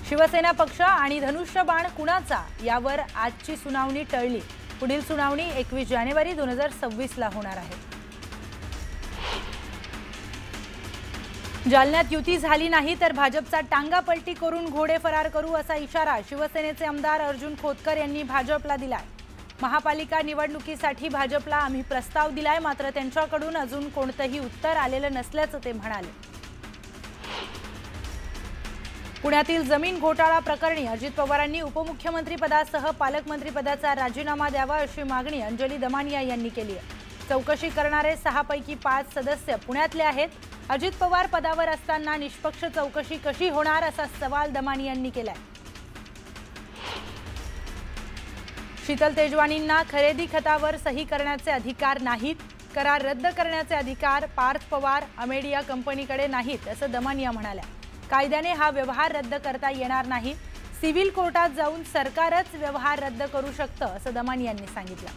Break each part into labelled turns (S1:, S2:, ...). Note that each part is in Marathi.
S1: शिवसेना पक्ष आणि धनुष्यबाण कुणाचा यावर आजची सुनावणी टळली। पुढील सुनावणी 21 जानेवारी 2026 ला होणार आहे। जालन्यात युती झाली नाही तर भाजपचा टांगापलटी करून घोडे फरार करू असा इशारा शिवसेनेचे आमदार अर्जुन खोतकर यांनी भाजपला दिलाय। महापालिका निवडणुकीसाठी भाजपला आम्ही प्रस्ताव दिलाय, मात्र त्यांच्याकडून अजून कोणतेही उत्तर आलेलं नसल्याचं ते म्हणाले। पुण्यातील जमीन घोटाळा प्रकरणी अजित पवारांनी उपमुख्यमंत्री पदासह पालकमंत्री पदाचा राजीनामा द्यावा अशी मागणी अंजली दमानिया यांनी केली आहे। चौकशी करणारे 6 पैकी 5 सदस्य पुण्यातले आहेत। अजित पवार पदावर असताना निष्पक्ष चौकशी कशी होणार असा सवाल दमानिया यांनी केलाय। शीतल तेजवानींना खरेदी खतावर सही करण्याचे अधिकार नाहीत, करार रद्द करण्याचे अधिकार पार्थ पवार अमेडिया कंपनीकडे नाहीत असं दमानिया म्हणाल्या। कायद्याने हा व्यवहार रद्द करता येणार नाही, सिव्हिल कोर्टात जाऊन सरकारच व्यवहार रद्द करू शकतं असं दमानिया यांनी सांगितलं।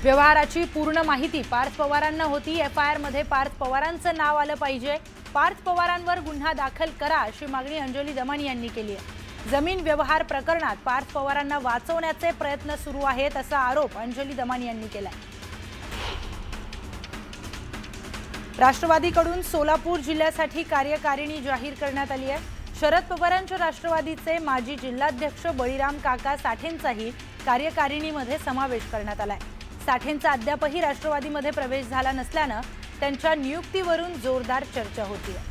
S1: व्यवहाराची पूर्ण माहिती पार्थ पवारांना होती। एफआयआर मध्ये पार्थ पवारांचं नाव आलं पाहिजे। पार्थ पवारांवर गुन्हा दाखल करा अशी मागणी अंजली दमानिया यांनी केली आहे। जमीन व्यवहार प्रकरणात पार्थ पवारांना वाचवण्याचे प्रयत्न सुरू आहेत असा आरोप अंजली दमानिया यांनी केलाय। राष्ट्रवादीकडून सोलापूर जिल्ह्यासाठी कार्यकारिणी जाहीर करण्यात आली आहे। शरद पवारांच्या राष्ट्रवादीचे माजी जिल्हाध्यक्ष बळीराम काका साठेंचाही कार्यकारिणीमध्ये समावेश करण्यात आलाय। साठेंचा अद्यापही राष्ट्रवादीमध्ये प्रवेश झाला नसल्याने त्यांच्या नियुक्तीवरून जोरदार चर्चा होती आहे।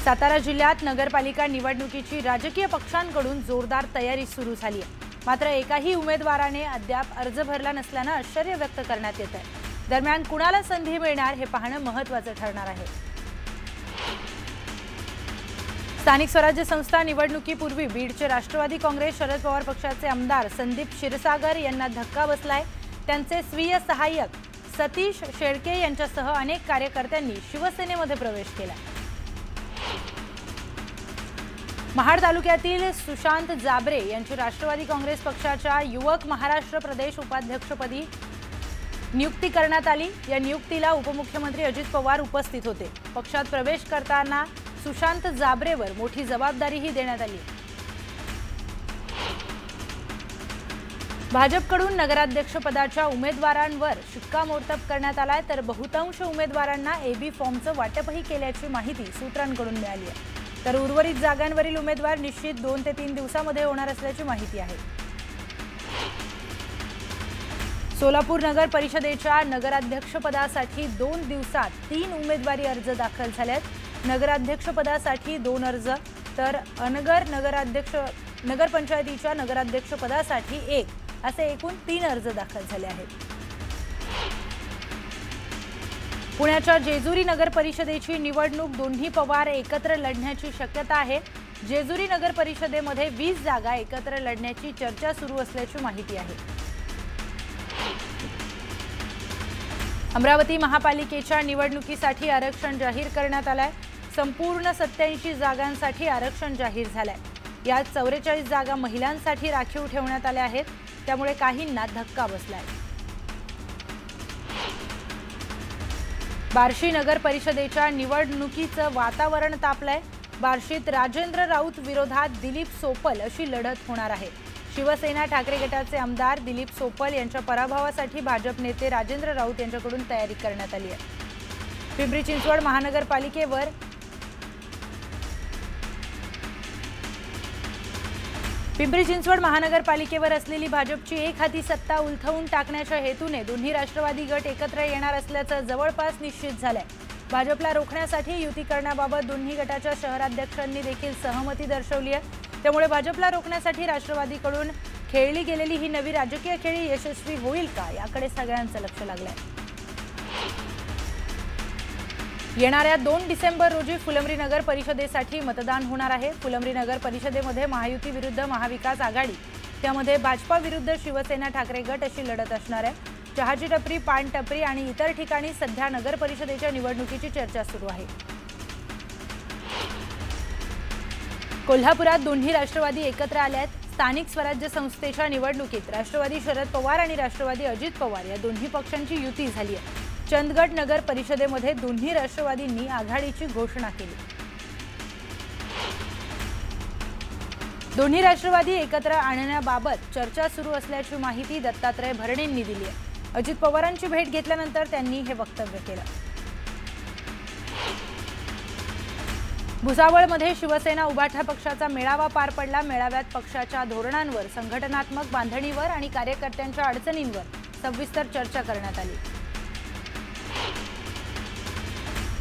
S1: सातारा जिल्ह्यात नगरपालिका निवडणुकीची राजकीय पक्षांकडून जोरदार तयारी सुरू झाली आहे, मात्र एकाही उमेदवाराने अद्याप अर्ज भरला नसल्याने आश्चर्य व्यक्त करण्यात येत आहे। दरम्यान कुणाला संधी मिळणार हे पाहणं महत्त्वाचं ठरणार आहे। स्थानिक स्वराज्य संस्था निवडणुकीपूर्वी बीडचे राष्ट्रवादी काँग्रेस शरद पवार पक्षाचे आमदार संदीप क्षीरसागर यांना धक्का बसलाय। त्यांचे स्वीय सहाय्यक सतीश शेळके यांच्यासह अनेक कार्यकर्त्यांनी शिवसेनेमध्ये प्रवेश केला। महाड तालुक्यातील सुशांत जाबरे यांची राष्ट्रवादी काँग्रेस पक्षाच्या युवक महाराष्ट्र प्रदेश उपाध्यक्षपदी नियुक्ती करण्यात आली। या नियुक्तीला उपमुख्यमंत्री अजित पवार उपस्थित होते। पक्षात प्रवेश करताना सुशांत जाबरेवर मोठी जबाबदारीही देण्यात आली। भाजपकडून नगराध्यक्ष पदाच्या उमेदवारांवर शिक्कामोर्तब करण्यात आलाय, तर बहुतांश उमेदवारांना एबी फॉर्मचं वाटपही केल्याची माहिती सूत्रांकडून मिळाली आहे। तर उर्वरित जागांवरील उमेदवार निश्चित 2 ते 3 दिवसांमध्ये होणार असल्याची माहिती आहे। सोलापूर नगर परिषदेच्या नगराध्यक्ष पदासाठी 2 दिवसात 3 उमेदवारी अर्ज दाखल झालेत। नगराध्यक्ष पदासाठी 2 अर्ज, तर अनगर नगरपंचायतीच्या नगराध्यक्ष पदासाठी 1 असे एकूण 3 अर्ज दाखल झाले आहेत। पुण्याच्या जेजुरी नगर परिषदेची निवडणूक दोन्ही पवार एकत्र लढण्याची शक्यता आहे। जेजुरी नगर परिषदेमध्ये 20 जागा एकत्र लढण्याची चर्चा सुरू असल्याची माहिती आहे। अमरावती महापालिकेच्या निवडणुकीसाठी आरक्षण जाहीर करण्यात आलंय। संपूर्ण 87 जागांसाठी आरक्षण जाहीर झालंय। यात 44 जागा महिलांसाठी राखीव ठेवण्यात आल्या आहेत, त्यामुळे काहींना धक्का बसलाय। बार्शी नगर परिषदेच्या निवडणुकीचं वातावरण तापलंय। बार्शीत राजेंद्र राऊत विरोधात दिलीप सोपल अशी लढत होणार आहे। शिवसेना ठाकरे गटाचे आमदार दिलीप सोपल यांच्या पराभवासाठी भाजप नेते राजेंद्र राऊत यांच्याकडून तयारी करण्यात आली आहे। पिंपरी चिंचवड महानगरपालिकेवर असलेली भाजपची एकहाती सत्ता उलथवून टाकण्याच्या हेतूने दोन्ही राष्ट्रवादी गट एकत्र येणार असल्याचं जवळपास निश्चित झालंय। भाजपला रोखण्यासाठी युती करण्याबाबत दोन्ही गटाच्या शहराध्यक्षांनी देखील सहमती दर्शवली आहे। त्यामुळे भाजपला रोखण्यासाठी राष्ट्रवादीकडून खेळली गेलेली ही नवी राजकीय खेळी यशस्वी होईल का याकडे सगळ्यांचं लक्ष लागलंय। येणाऱ्या 2 डिसेंबर रोजी फुलंब्री नगर परिषदेसाठी मतदान होणार आहे। फुलंब्री नगर परिषदेमध्ये महायुती विरुद्ध महाविकास आघाडी, त्यामध्ये भाजपा विरुद्ध शिवसेना ठाकरे गट अशी लढत असणार आहे। चहाची टपरी, पान टपरी आणि इतर ठिकाणी सध्या नगर परिषदेच्या निवडणुकीची चर्चा सुरू आहे। कोल्हापुरात दोन्ही राष्ट्रवादी एकत्र आले आहेत। स्थानिक स्वराज्य संस्थेच्या निवडणुकीत राष्ट्रवादी शरद पवार आणि राष्ट्रवादी अजित पवार या दोन्ही पक्षांची युती झाली आहे। चंदगड नगर परिषदेमध्ये दोन्ही राष्ट्रवादींनी आघाडीची घोषणा केली। दोन्ही राष्ट्रवादी एकत्र आणण्याबाबत चर्चा सुरू असल्याची माहिती दत्तात्रय भरणेंनी दिली आहे। अजित पवारांची भेट घेतल्यानंतर त्यांनी हे वक्तव्य केलं। भुसावळमध्ये शिवसेना उभाठा पक्षाचा मेळावा पार पडला। मेळाव्यात पक्षाच्या धोरणांवर, संघटनात्मक बांधणीवर आणि कार्यकर्त्यांच्या अडचणींवर सविस्तर चर्चा करण्यात आली।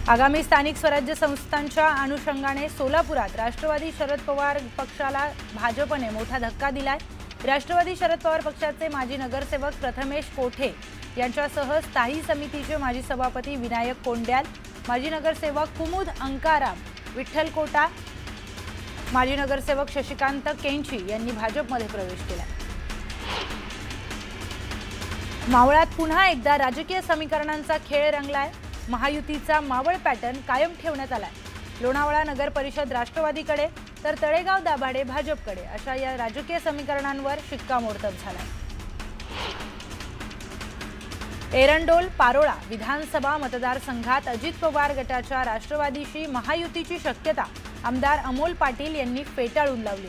S1: आगामी स्थानिक स्वराज्य संस्थांच्या अनुषंगाने सोलापुरात राष्ट्रवादी शरद पवार पक्षाला भाजपने मोठा धक्का दिलाय। राष्ट्रवादी शरद पवार पक्षाचे माजी नगरसेवक प्रथमेश कोठे यांच्यासह स्थायी समितीचे माजी सभापती विनायक कोंड्याल, माजी नगरसेवक कुमुद अंकाराम, विठ्ठल कोटा, माजी नगरसेवक शशिकांत केंची यांनी भाजपमध्ये प्रवेश केला। मावळात पुन्हा एकदा राजकीय समीकरणांचा खेळ रंगलाय। महायुतीचा मावळ पॅटर्न कायम ठेवण्यात आलाय। लोणावळा नगर परिषद राष्ट्रवादीकडे तर तळेगाव दाभाडे भाजपकडे अशा या राजकीय समीकरणांवर शिक्कामोर्तब झालाय। एरंडोल पारोळा विधानसभा मतदारसंघात अजित पवार गटाच्या राष्ट्रवादीशी महायुतीची शक्यता आमदार अमोल पाटील यांनी फेटाळून लावली।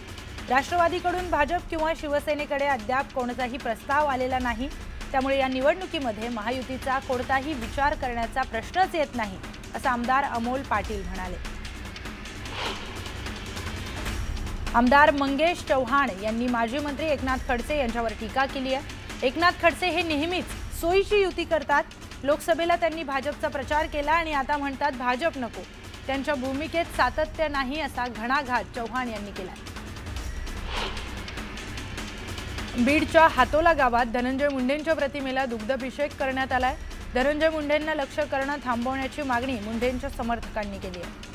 S1: राष्ट्रवादीकडून भाजप किंवा शिवसेनेकडे अद्याप कोणताही प्रस्ताव आलेला नाही, त्यामुळे या निवडणुकीमध्ये महायुतीचा कोणताही विचार करण्याचा प्रश्नच येत नाही, असं आमदार अमोल पाटील म्हणाले। आमदार मंगेश चव्हाण यांनी माजी मंत्री एकनाथ खडसे यांच्यावर टीका केली आहे। एकनाथ खडसे हे नेहमीच सोयीची युती करतात। लोकसभेला त्यांनी भाजपचा प्रचार केला आणि आता म्हणतात भाजप नको। त्यांच्या भूमिकेत सातत्य नाही असा घणाघात चव्हाण यांनी केला। बीडच्या हातोला गावात धनंजय मुंडेंच्या प्रतिमेला दुग्धाभिषेक करण्यात आलाय। धनंजय मुंडेंना लक्ष्य करणं थांबवण्याची मागणी मुंडेंच्या समर्थकांनी केली आहे।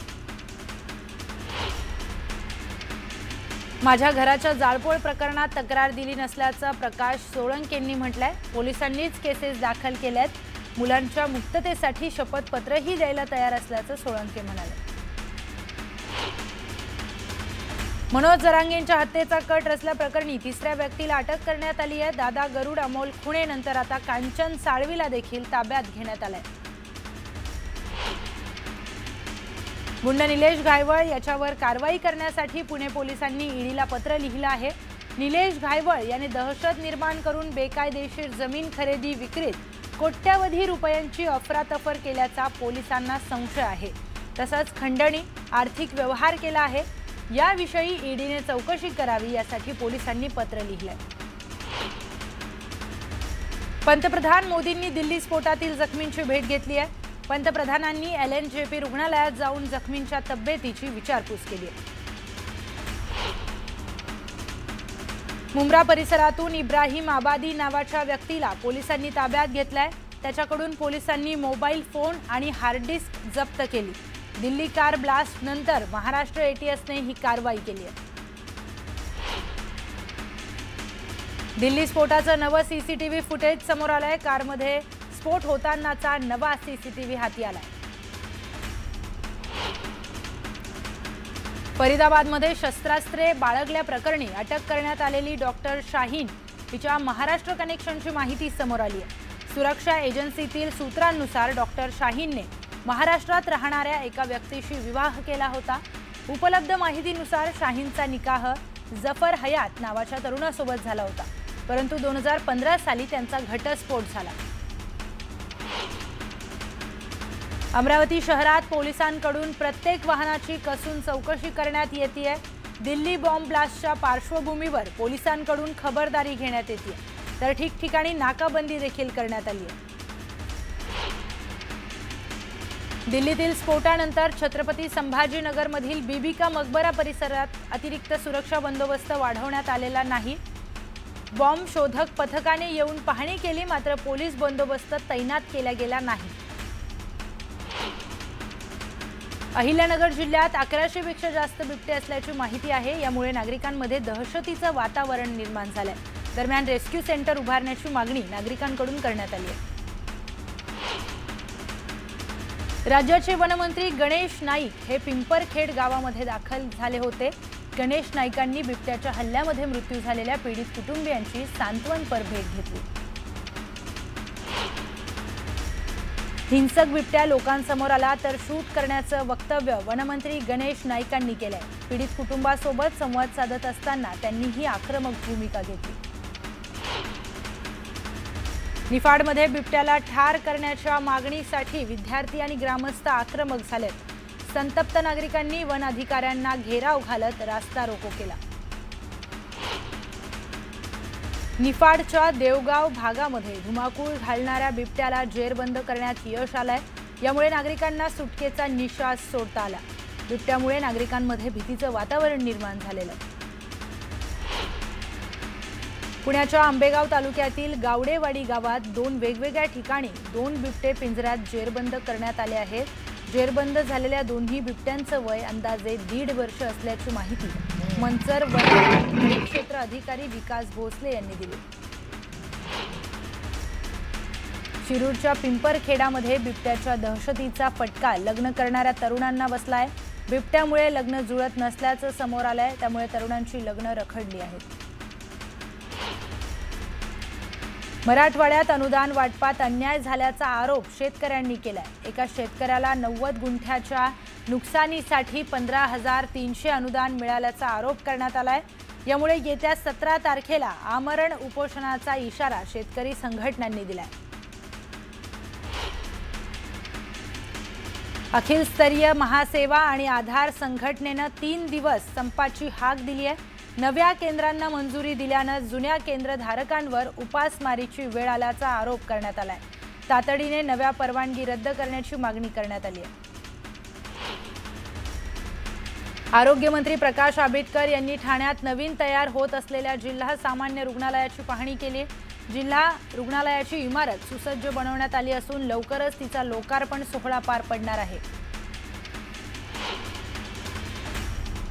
S1: माझ्या घराच्या जाळपोळ प्रकरणात तक्रार दिली नसल्याचं प्रकाश सोळंकेंनी म्हटलंय। पोलिसांनीच केसेस दाखल केल्यात। मुलांच्या मुक्ततेसाठी शपथपत्रही द्यायला तयार असल्याचं सोळंके म्हणाले। मनोज जरांगेंच्या हत्येचा कट रचल्याप्रकरणी तिसऱ्या व्यक्तीला अटक करण्यात आली आहे। दादा गरुड अमोल खुणे नंतर आता कांचन साळवीला देखील ताब्यात घेण्यात आलंय। गुंड निलेश घायवळ याच्यावर कारवाई करण्यासाठी पुणे पोलिसांनी ईडीला पत्र लिहिलं आहे। निलेश घायवळ याने दहशत निर्माण करून बेकायदेशीर जमीन खरेदी विक्रीत कोट्यावधी रुपयांची अफरातफर केल्याचा पोलिसांना संशय आहे। तसंच खंडणी, आर्थिक व्यवहार केला आहे। याविषयी ईडीने चौकशी करावी यासाठी पोलिसांनी पत्र लिहिलंय। पंतप्रधान मोदींनी दिल्ली स्फोटातील जखमींची भेट घेतली आहे। पंतप्रधानांनी LNJP रुग्णालयात जाऊन जखमींच्या तब्येतीची विचारपूस केली आहे। मुंब्रा परिसरातून इब्राहिम आबादी नावाच्या व्यक्तीला पोलिसांनी ताब्यात घेतलाय। त्याच्याकडून पोलिसांनी मोबाईल फोन आणि हार्ड डिस्क जप्त केली। दिल्ली कार ब्लास्ट नंतर महाराष्ट्र ATSने ही कारवाई केली आहे। दिल्ली स्फोटाचं नवं CCTV फुटेज समोर आलंय। कारमध्ये स्फोट होतानाचा नवा CCTV हाती आलाय। फरीदाबादमध्ये शस्त्रास्त्रे बाळगल्याप्रकरणी अटक करण्यात आलेली डॉक्टर शाहीन हिच्या महाराष्ट्र कनेक्शनची माहिती समोर आली आहे। सुरक्षा एजन्सीतील सूत्रांनुसार डॉक्टर शाहीनने महाराष्ट्रात राहणाऱ्या एका व्यक्तीशी विवाह केला होता। उपलब्ध माहितीनुसार शाहीनचा निकाह जफर हयात नावाच्या तरुणासोबत झाला होता, परंतु 2015 साली त्यांचा घटस्फोट झाला। अमरावती शहरात पोलिसांकडून प्रत्येक वाहनाची कसून चौकशी करण्यात येते। दिल्ली बॉम्ब ब्लास्टच्या पार्श्वभूमीवर पोलिसांकडून खबरदारी घेण्यात येते, तर ठिकठिकाणी नाकाबंदी देखील करण्यात आली आहे। दिल्लीतील स्फोटानंतर छत्रपती संभाजीनगरमधील बीबी का मकबरा परिसरात अतिरिक्त सुरक्षा बंदोबस्त वाढवण्यात आलेला नाही। बॉम्ब शोधक पथकाने येऊन पाहणी केली, मात्र पोलीस बंदोबस्त तैनात केला गेला नाही। अहिल्यानगर जिल्ह्यात 1100 पेक्षा जास्त बिबटे असल्याची माहिती आहे। यामुळे नागरिकांमध्ये दहशतीचं वातावरण निर्माण झालंय। दरम्यान रेस्क्यू सेंटर उभारण्याची मागणी नागरिकांकडून करण्यात आली आहे। राज्याचे वनमंत्री गणेश नाईक हे पिंपरखेड गावामध्ये दाखल झाले होते। गणेश नाईकांनी बिबट्याच्या हल्ल्यामध्ये मृत्यू झालेल्या पीडित कुटुंबियांची सांत्वनपर भेट घेतली। हिंसक बिबट्या लोकांसमोर आला तर शूट करण्याचं वक्तव्य वनमंत्री गणेश नाईकांनी केलंय। पीडित कुटुंबासोबत संवाद साधत असताना त्यांनी ही आक्रमक भूमिका घेतली। निफाडमध्ये बिबट्याला ठार करण्याच्या मागणीसाठी विद्यार्थी आणि ग्रामस्थ आक्रमक झालेत। संतप्त नागरिकांनी वन अधिकाऱ्यांना घेराव घालत रास्ता रोको केला। निफाडच्या देवगाव भागामध्ये धुमाकूळ घालणाऱ्या बिबट्याला जेरबंद करण्यात यश आलंय। यामुळे नागरिकांना सुटकेचा निश्वास सोडता आला। बिबट्यामुळे नागरिकांमध्ये भीतीचं वातावरण निर्माण झालेलं आहे। पुण्याच्या आंबेगाव तालुक्यातील गावडेवाडी गावात 2 वेगवेगळ्या ठिकाणी 2 बिबटे पिंजऱ्यात जेरबंद करण्यात आले आहेत। जेरबंद झालेल्या दोन्ही बिबट्यांचं वय अंदाजे 1.5 वर्ष असल्याची माहिती मंचर वन क्षेत्र अधिकारी विकास भोसले यांनी दिली। शिरूरच्या पिंपरखेडामध्ये बिबट्याच्या दहशतीचा फटका लग्न करणाऱ्या तरुणांना बसलाय। बिबट्यामुळे लग्न जुळत नसल्याचं समोर आलंय, त्यामुळे तरुणांची लग्न रखडली आहेत। मराठवाड्यात अनुदान वाटपात अन्याय झाल्याचा आरोप शेतकऱ्यांनी केलाय। एका शेतकऱ्याला 90 गुंठ्याच्या नुकसानीसाठी 15,300 अनुदान मिळाल्याचा आरोप करण्यात आलाय। यामुळे येत्या 17 तारखेला आमरण उपोषणाचा इशारा शेतकरी संघटनांनी दिलाय। अखिल स्तरीय महासेवा आणि आधार संघटनेनं 3 दिवस संपाची हाक दिली आहे। नव्या केंद्रांना मंजुरी दिल्यानं जुन्या केंद्रधारकांवर उपासमारीची वेळ आल्याचा आरोप करण्यात आलाय। तातडीने नव्या परवानगी रद्द करण्याची मागणी करण्यात आली आहे। आरोग्यमंत्री प्रकाश आंबेडकर यांनी ठाण्यात नवीन तयार होत असलेल्या जिल्हा सामान्य रुग्णालयाची पाहणी केली। जिल्हा रुग्णालयाची इमारत सुसज्ज बनवण्यात आली असून लवकरच तिचा लोकार्पण सोहळा पार पडणार आहे।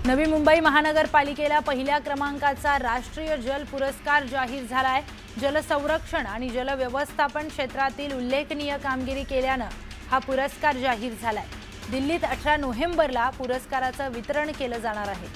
S1: नवी मुंबई महानगरपालिकेला पहिल्या क्रमांकाचा राष्ट्रीय जल पुरस्कार जाहीर झालाय। जलसंरक्षण आणि जलव्यवस्थापन क्षेत्रातील उल्लेखनीय कामगिरी केल्यानं हा पुरस्कार जाहीर झालाय। दिल्लीत 18 नोव्हेंबरला पुरस्काराचं वितरण केलं जाणार आहे।